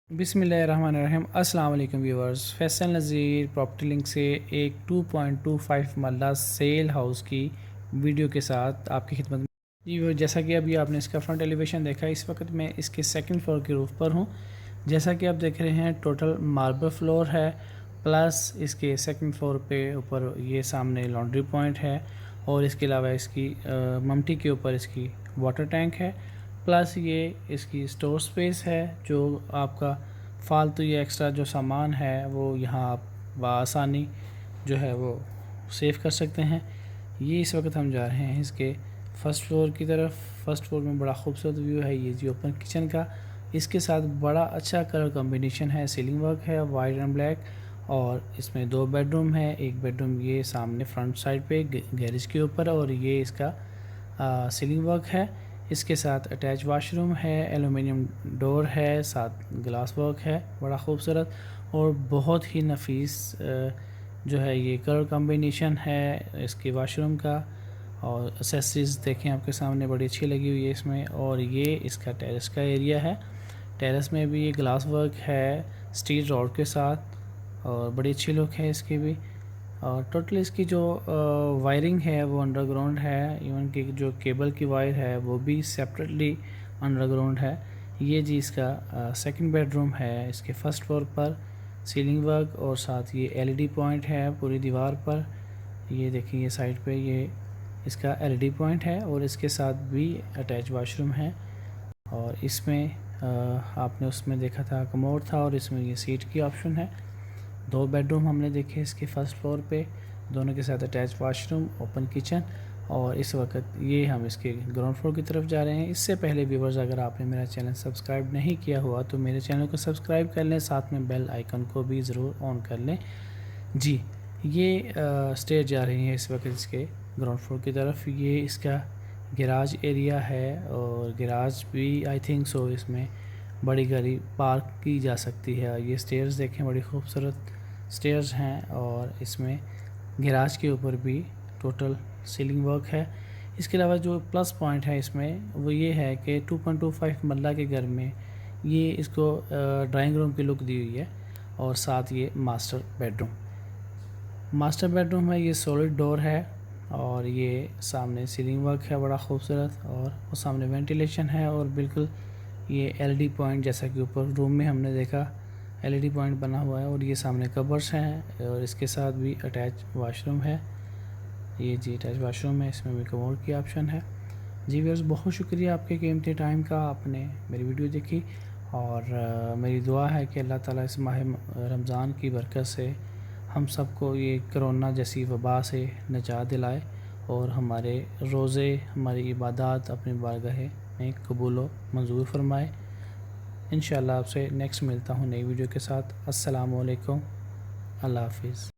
बिस्मिल्लाहिर्रहमानिर्रहीम। अस्सलाम वालेकुम व्यूअर्स, फैसल नज़ीर प्रॉपर्टी लिंक से एक 2.25 मरला सेल हाउस की वीडियो के साथ आपकी खिदमत में। जी व्यूअर, जैसा कि अभी आपने इसका फ्रंट एलिवेशन देखा, इस वक्त मैं इसके सेकंड फ्लोर के रूफ पर हूँ। जैसा कि आप देख रहे हैं, टोटल मार्बल फ्लोर है, प्लस इसके सेकंड फ्लोर पे ऊपर ये सामने लॉन्ड्री पॉइंट है, और इसके अलावा इसकी ममटी के ऊपर इसकी वाटर टैंक है, प्लस ये इसकी स्टोर स्पेस है। जो आपका फालतू ये एक्स्ट्रा जो सामान है वो यहाँ आप बआसानी जो है वो सेव कर सकते हैं। ये इस वक्त हम जा रहे हैं इसके फर्स्ट फ्लोर की तरफ। फर्स्ट फ्लोर में बड़ा खूबसूरत व्यू है, ये जी ओपन किचन का। इसके साथ बड़ा अच्छा कलर कॉम्बिनेशन है, सीलिंग वर्क है वाइट एंड ब्लैक, और इसमें 2 बेडरूम है। एक बेडरूम ये सामने फ्रंट साइड पे गैरेज के ऊपर, और ये इसका सीलिंग वर्क है। इसके साथ अटैच वाशरूम है, एलुमिनियम डोर है, साथ ग्लास वर्क है, बड़ा खूबसूरत और बहुत ही नफीस जो है ये कलर कॉम्बिनेशन है इसके वाशरूम का। और एक्सेसरीज देखें आपके सामने बड़ी अच्छी लगी हुई है इसमें। और ये इसका टेरेस का एरिया है, टेरेस में भी ये ग्लास वर्क है स्टील रॉड के साथ, और बड़ी अच्छी लुक है इसकी भी। और टोटल इसकी जो वायरिंग है वो अंडरग्राउंड है, इवन कि जो केबल की वायर है वो भी सेपरेटली अंडरग्राउंड है। ये जी इसका सेकंड बेडरूम है इसके फर्स्ट फ्लोर पर। सीलिंग वर्क और साथ ये एलईडी पॉइंट है पूरी दीवार पर। ये देखिए ये साइड पे ये इसका एलईडी पॉइंट है, और इसके साथ भी अटैच वाशरूम है। और इसमें आपने उसमें देखा था कमोड था, और इसमें ये सीट की ऑप्शन है। 2 बेडरूम हमने देखे इसके फर्स्ट फ्लोर पे, दोनों के साथ अटैच वाशरूम, ओपन किचन। और इस वक्त ये हम इसके ग्राउंड फ्लोर की तरफ जा रहे हैं। इससे पहले व्यूवर्स, अगर आपने मेरा चैनल सब्सक्राइब नहीं किया हुआ तो मेरे चैनल को सब्सक्राइब कर लें, साथ में बेल आइकन को भी ज़रूर ऑन कर लें। जी, ये स्टेयर जा रही है इस वक्त इसके ग्राउंड फ्लोर की तरफ। ये इसका गैराज एरिया है, और गैराज भी आई थिंक सो इसमें बड़ी गाड़ी पार्क की जा सकती है। ये स्टेयर्स देखें, बड़ी खूबसूरत स्टेयर्स हैं, और इसमें गैराज के ऊपर भी टोटल सीलिंग वर्क है। इसके अलावा जो प्लस पॉइंट है इसमें वो ये है कि 2.25 मरला के घर में ये इसको ड्राइंग रूम की लुक दी हुई है, और साथ ये मास्टर बेडरूम है। ये सॉलिड डोर है, और ये सामने सीलिंग वर्क है बड़ा खूबसूरत, और वो सामने वेंटिलेशन है, और बिल्कुल ये एलईडी पॉइंट जैसा कि ऊपर रूम में हमने देखा एलईडी पॉइंट बना हुआ है। और ये सामने कबर्स हैं, और इसके साथ भी अटैच वाशरूम है। ये जी अटैच वाशरूम है, इसमें भी कमोड की ऑप्शन है। जी व्यूअर्स, बहुत शुक्रिया आपके कीमती टाइम का, आपने मेरी वीडियो देखी। और मेरी दुआ है कि अल्लाह ताला इस माह रमज़ान की बरकत से हम सबको ये कोरोना जैसी वबा से निजात दिलाए, और हमारे रोज़े हमारी इबादत अपनी बारगाह में कबूल व मंजूर फरमाए। इंशाअल्लाह आपसे नेक्स्ट मिलता हूँ नई वीडियो के साथ। अस्सलामु अलैकुम, अल्लाह हाफिज़।